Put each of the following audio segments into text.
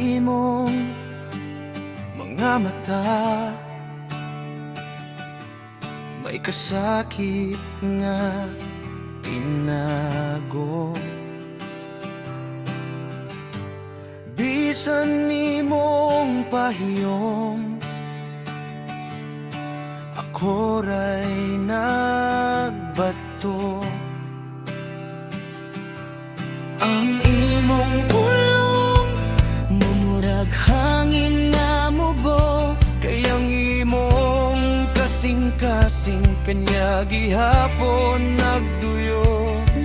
imong mga mata, may kasakit nga tinago. Bisan nimong pahiyom, ako ray nagbato. Ang imong pulong mumurag hangin nga mubo, Kayang imong kasing-kasing kanya gihapon nagduyo.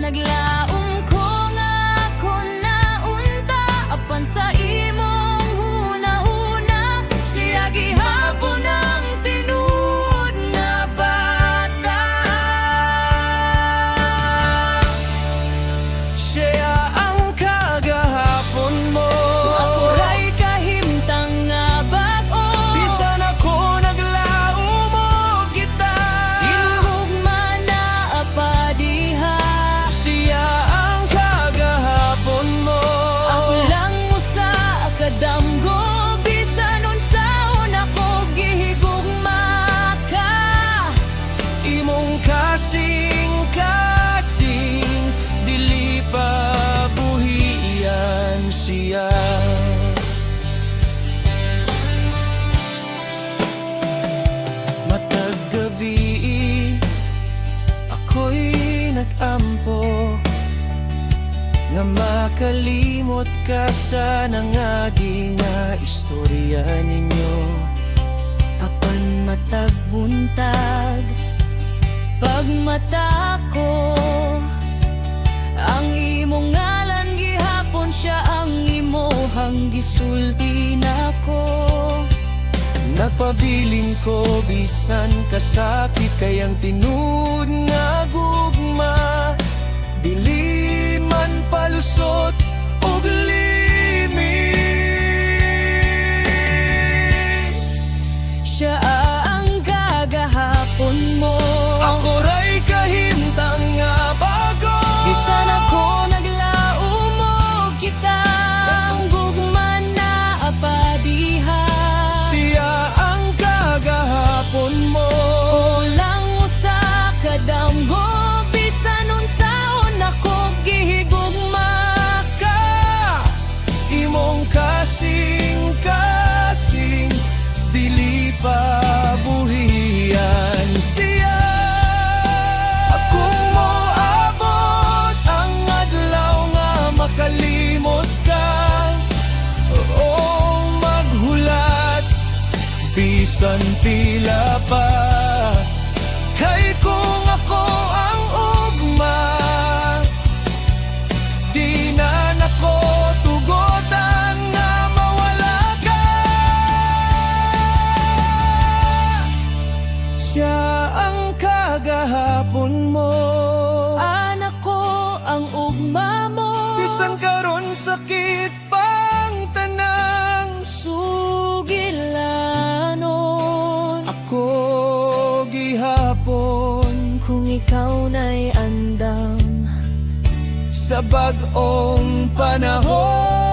naglaom ko nga ako naunta apan sa imong huna-huna. Siya gihapon ang tinuod nga bata. Siya ang kagahapon mo, Ako ray kahimtang nga bag-o, bisan ako naglaom mo kita. hinugma na apa diha. Siya ang kagahapon mo, Ako lang usa kadamgo, bisan unsaon ako gihigugma ka. imong kasing-kasing dili pa buhian siya. Matag gabi ako'y nag-ampo nga makalimot ka sa nangagi nga istorya ninyo. Apan matag buntag, pagmata ko, ang imong ngalan gihapon siya ang imohang gisulti nako. Nagpabiling ko bisan kasakit kayang tinud nga gugma, dili man palusot og limi. Siya ang kagahapon mo, Ako ray kahimtang nga bago, bisan ako naglaom mo kita. Ang gugma na apa diha, siya ang kagahapon mo. kulang usa kadamgo, bisan unsaon ako gihigugma Ka imong kasing-kasing dili pa buhian siya. Akong moabot ang adlaw nga makalimot ka, o maghulat bisan pila pa. Kay kung ako ang ugma, di na nako tugotan nga mawala ka. Siya ang kagahapon mo, anak ko ang ugma mo. bisan karon sakit pang tanang. Sugilanon Ako gihapon kung ikaw na'y andam sa bag-ong panahon.